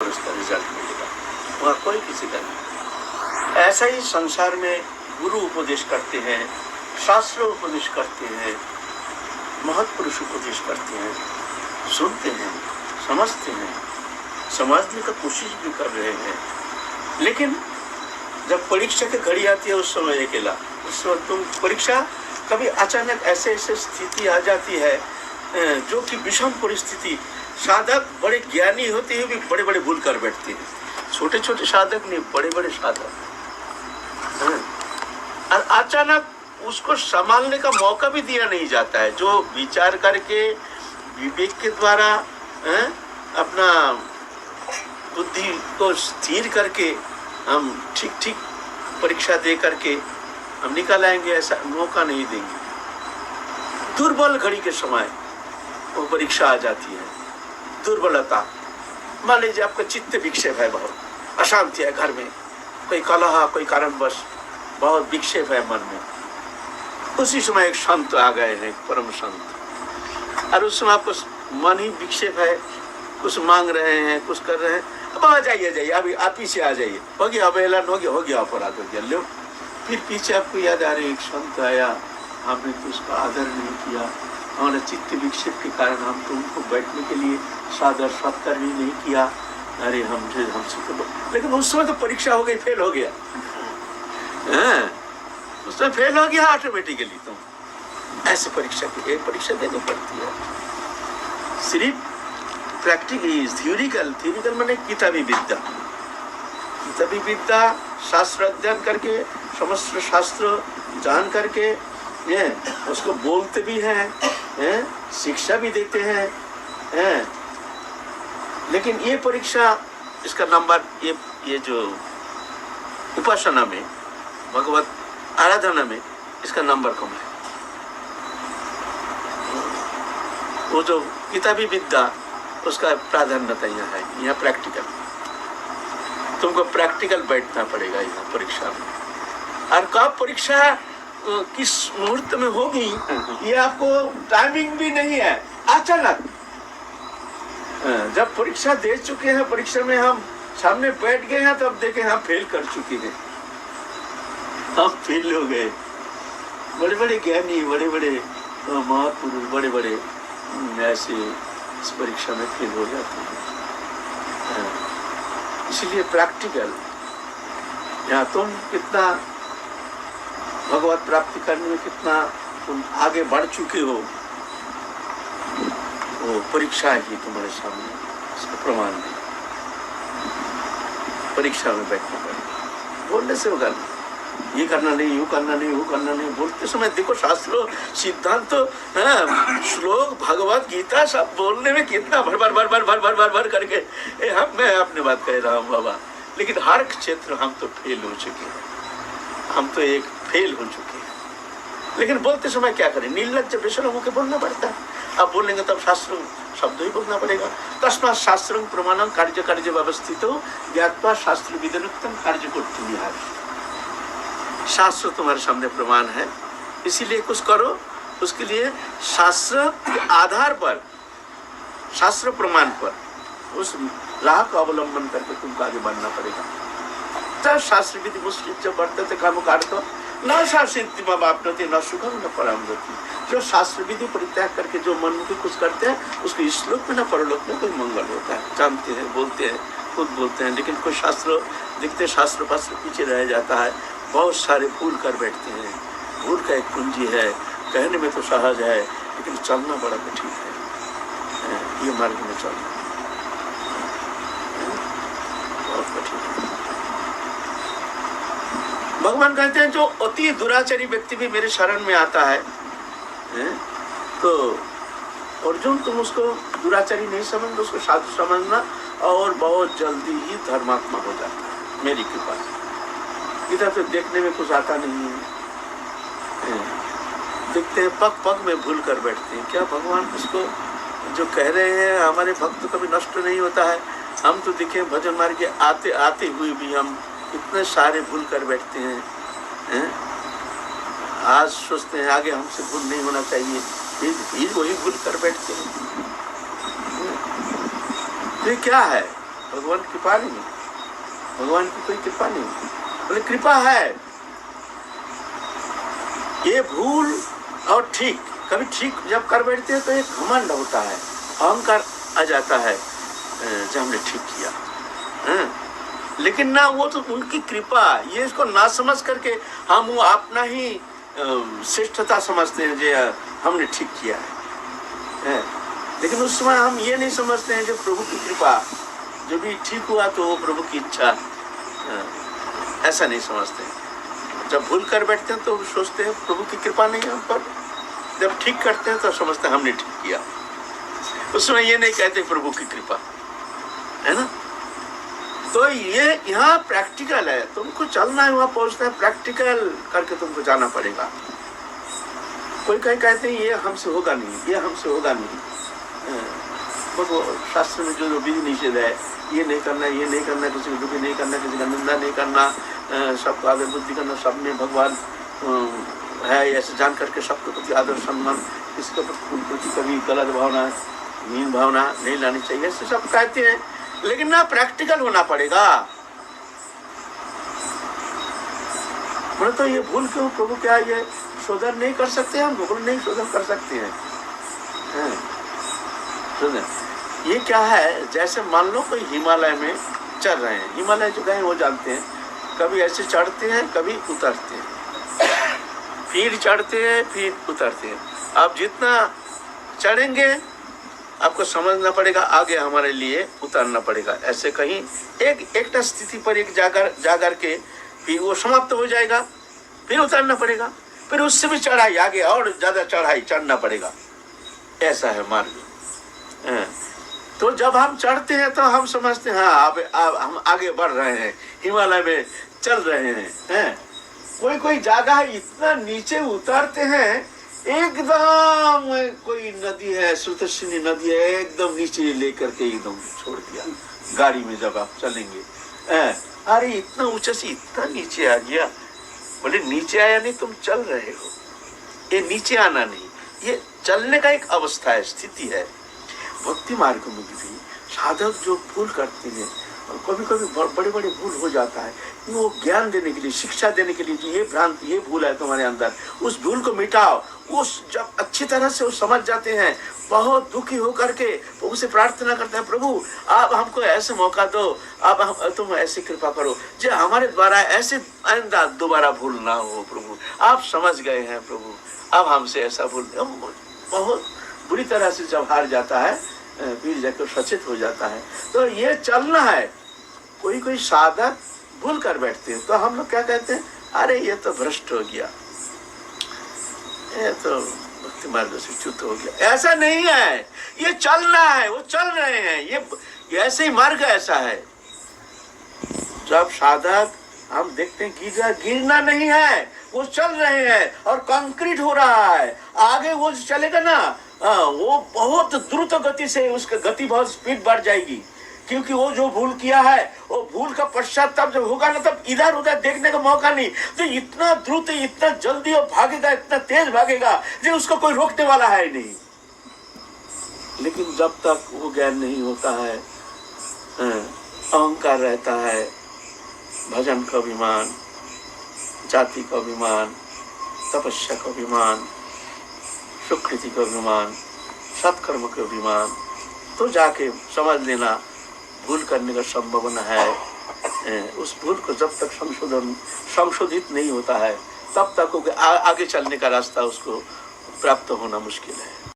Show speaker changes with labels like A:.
A: उसका रिजल्ट मिलेगा, वहाँ कोई किसी का नहीं। ऐसा ही संसार में गुरु उपदेश करते हैं, शास्त्र उपदेश करते हैं, महत्पुरुष उपदेश करते हैं, सुनते हैं, समझते हैं, समझने का कोशिश भी कर रहे हैं, लेकिन जब परीक्षा की घड़ी आती है उस समय अकेला, उस समय तुम परीक्षा कभी अचानक ऐसे ऐसे स्थिति आ जाती है जो कि विषम परिस्थिति, साधक बड़े ज्ञानी होते हुए भी बड़े बड़े भूल कर बैठते हैं, छोटे छोटे साधक नहीं, बड़े बड़े साधक, और अचानक उसको संभालने का मौका भी दिया नहीं जाता है। जो विचार करके विवेक के द्वारा अपना बुद्धि को स्थिर करके हम ठीक ठीक परीक्षा दे करके हम निकाल आएंगे, ऐसा मौका नहीं देंगे। दुर्बल घड़ी के समय वो परीक्षा आ जाती है, दुर्बलता, मान लीजिए आपका चित्त विक्षेप है, बहुत अशांति है घर में, कोई कलह, कोई कारणवश बहुत विक्षेप है मन में, उसी समय एक संत आ गए हैं, परम संत, और उस समय आपको मन ही विक्षेप है, कुछ मांग रहे हैं, कुछ कर रहे हैं, अब आ जाइए जाइए, अभी आप पीछे आ जाइए, हो गया अवहेलन, हो गया अपराध, हो गया, लो। फिर पीछे आपको याद आ रही एक संत आया, हमने तो उसका आदर नहीं किया, हमारे चित्त विक्षेप के कारण हम तो उनको बैठने के लिए सादर सत्कार भी नहीं किया, अरे हमसे तो, लेकिन उस समय तो परीक्षा हो गई, फेल हो गया, उस समय फेल हो गया ऑटोमेटिकली। तुम ऐसे परीक्षा की एक परीक्षा देनी पड़ती है, सिर्फ प्रैक्टिकल, थ्योरिकल मैंने किताबी विद्या, शास्त्र अध्ययन करके, समस्त शास्त्र जान करके उसको बोलते भी हैं, शिक्षा भी देते हैं, लेकिन ये परीक्षा, इसका नंबर, ये जो उपासना में, भगवत आराधना में इसका नंबर कम है। वो जो किताबी विद्या उसका प्राधान्यता यहाँ है, यहाँ प्रैक्टिकल, तुमको प्रैक्टिकल बैठना पड़ेगा यहाँ परीक्षा में, और कब परीक्षा किस मुहूर्त में होगी ये आपको टाइमिंग भी नहीं है, अचानक जब परीक्षा दे चुके हैं, परीक्षा में हम सामने बैठ गए हैं, तब देखें हम फेल कर चुके हैं, हम फेल हो गए। बड़े बड़े ज्ञानी, बड़े बड़े महापुरुष, बड़े बड़े ऐसे इस परीक्षा में फेल हो जाते हैं। इसलिए प्रैक्टिकल, यहाँ तुम कितना भगवत प्राप्ति करने में कितना तुम आगे बढ़ चुके हो, वो परीक्षा ही तुम्हारे सामने इसका प्रमाण है। परीक्षा में बैठना पड़ेगा, बोलने से होगा नहीं, ये करना नहीं, यूँ करना नहीं, वो करना नहीं, बोलते समय देखो शास्त्रों, सिद्धांत, श्लोक, भगवत गीता सब बोलने में कितना भर करके मैं अपनी बात कह रहा हूँ बाबा, लेकिन हर क्षेत्र हम तो फेल हो चुके हैं, हम तो एक फेल हो चुके हैं। लेकिन बोलते समय क्या करें, निर्लज्ज बेशरम होकर बोलना पड़ता है। अब बोलेंगे तब शास्त्र शब्द ही बोलना पड़ेगा। तस्मात् शास्त्रं प्रमाणं कार्य व्यवस्थितो ज्ञात्वा शास्त्र विधिनुक्तं कार्य कर्तुम् अर्हति। शास्त्र तुम्हारे सामने प्रमाण है, इसीलिए कुछ करो, उसके लिए शास्त्र के आधार पर, शास्त्र प्रमाण पर उस राह का अवलंबन करके तुमको आगे बढ़ना पड़ेगा। तब शास्त्र विधि मुस्लिम जब बढ़ते थे काम काटो न शास्त्री बापनते न सुखम न परामगति। जो शास्त्र विधि परित्याग करके जो मन में कुछ करते हैं उसको इस लोक में न परलोक में कोई मंगल होता है। जानते हैं, बोलते हैं, खुद बोलते हैं, लेकिन कोई शास्त्र दिखते शास्त्र पास्त्र पीछे रह जाता है, बहुत सारे भूल कर बैठते हैं। भूल का एक पूंजी है, कहने में तो सहज है लेकिन चलना बड़ा कठिन है। ये मार्ग में चलना बहुत कठिन है। भगवान कहते हैं जो अति दुराचारी व्यक्ति भी मेरे शरण में आता है, तो अर्जुन तुम उसको दुराचारी नहीं समझना, उसको साधु समझना और बहुत जल्दी ही धर्मात्मा हो जाता है मेरी कृपा से। इधर तो देखने में कुछ आता नहीं है, देखते हैं पग पग में भूल कर बैठते हैं। क्या भगवान उसको जो कह रहे हैं हमारे भक्त कभी नष्ट नहीं होता है। हम तो दिखे भजन मार्ग आते आते हुए भी हम इतने सारे भूल कर बैठते हैं, आज सोचते हैं आगे हमसे भूल नहीं होना चाहिए, फिर वही भूल कर बैठते हैं। ये क्या है? भगवान की कृपा नहीं, भगवान की कोई कृपा नहीं, बोले कृपा है। ये भूल और ठीक, कभी ठीक जब कर बैठते हैं तो एक घमंड होता है, अहंकार आ जाता है जब हमने ठीक किया। लेकिन ना वो तो उनकी कृपा, ये इसको ना समझ करके हम वो अपना ही श्रेष्ठता समझते हैं जो हमने ठीक किया है। लेकिन उस समय हम ये नहीं समझते हैं कि प्रभु की कृपा, जो भी ठीक हुआ तो वो प्रभु की इच्छा, ऐसा नहीं समझते हैं। जब भूल कर बैठते हैं तो सोचते हैं प्रभु की कृपा नहीं है हम पर, जब ठीक करते हैं तो समझते हैं हमने ठीक किया। उस समय ये नहीं कहते प्रभु की कृपा, है ना। तो ये यहाँ प्रैक्टिकल है, तुमको चलना है, वहाँ पहुँचना है, प्रैक्टिकल करके तुमको जाना पड़ेगा। कोई कहीं कहते हैं ये हमसे होगा नहीं, ये हमसे होगा नहीं। वो शास्त्र में जो विधि निषेध है, ये नहीं करना, ये नहीं करना, किसी को दुखी नहीं करना, किसी का निंदा नहीं करना, सबको आदर बुद्धि करना, सब में भगवान है ऐसे जान करके सबके प्रति आदर सम्मान, किसी के प्रति कभी गलत भावना, हीन भावना नहीं लानी चाहिए, ऐसे सब कहते हैं। लेकिन ना प्रैक्टिकल होना पड़ेगा। बोले तो ये भूल क्यों प्रभु, क्या ये शोधन नहीं कर सकते हम? बोले नहीं, शोधन कर सकते हैं। ये क्या है, जैसे मान लो कोई हिमालय में चल रहे हैं, हिमालय जो गए वो जानते हैं, कभी ऐसे चढ़ते हैं कभी उतरते हैं, फिर चढ़ते हैं फिर उतरते हैं। आप जितना चढ़ेंगे आपको समझना पड़ेगा आगे हमारे लिए उतरना पड़ेगा। ऐसे कहीं एक स्थिति पर एक जाकर के फिर वो समाप्त हो जाएगा, फिर उतरना पड़ेगा, फिर उससे भी चढ़ाई आगे और ज्यादा चढ़ाई चढ़ना पड़ेगा। ऐसा है मार्ग। तो जब हम चढ़ते हैं तो हम समझते हैं हाँ अब हम आगे बढ़ रहे हैं, हिमालय में चल रहे हैं। कोई जगह इतना नीचे उतरते हैं, एकदम कोई नदी है, सुतर्षिनी नदी है, एकदम नीचे लेकर के एकदम छोड़ दिया गाड़ी में जब आप चलेंगे। अरे इतना ऊंचा से इतना नीचे आ गया। बोले नीचे आया नहीं, तुम चल रहे हो, ये नीचे आना नहीं, ये चलने का एक अवस्था है, स्थिति है। भक्ति मार्ग में भी साधक जो भूल करते हैं, और कभी कभी बड़े बड़े भूल हो जाता है, वो ज्ञान देने के लिए, शिक्षा देने के लिए कि ये भ्रांति, ये भूल है तुम्हारे अंदर, उस भूल को मिटाओ। उस जब अच्छी तरह से वो समझ जाते हैं, बहुत दुखी होकर के प्रभु से प्रार्थना करते हैं, प्रभु आप हमको ऐसे मौका दो, आप तुम ऐसी कृपा करो जो हमारे द्वारा ऐसे आइंदा दोबारा भूल ना हो। प्रभु आप समझ गए हैं, प्रभु अब हमसे ऐसा भूल। बहुत बुरी तरह से जब हार जाता है, फिर जाकर सचेत हो जाता है। तो ये चलना है। कोई साधक भूल कर बैठते हैं तो हम लोग क्या कहते हैं, अरे ये तो भ्रष्ट हो गया, ये तो भक्ति मार्ग से च्युत हो गया। ऐसा नहीं है, ये चलना है, वो चल रहे हैं, ये ऐसे ही मार्ग ऐसा है। जब साधक हम देखते हैं गिरना नहीं है, वो चल रहे हैं और कंक्रीट हो रहा है, आगे वो चलेगा ना, वो बहुत द्रुत गति से, उसका गति बहुत स्पीड बढ़ जाएगी, क्योंकि वो जो भूल किया है, वो भूल का पश्चाताप जब होगा ना, तब इधर उधर देखने का मौका नहीं। तो इतना द्रुत, इतना जल्दी वो भागेगा, इतना तेज भागेगा जो उसको कोई रोकने वाला है नहीं। लेकिन जब तक वो ज्ञान नहीं होता है, अहंकार रहता है, भजन का अभिमान, जाति का अभिमान, तपस्या का अभिमान, सुकृति का अभिमान, सत्कर्म का अभिमान, तो जाके समझ लेना भूल करने का संभावना है। उस भूल को जब तक संशोधित नहीं होता है, तब तक आगे चलने का रास्ता उसको प्राप्त होना मुश्किल है।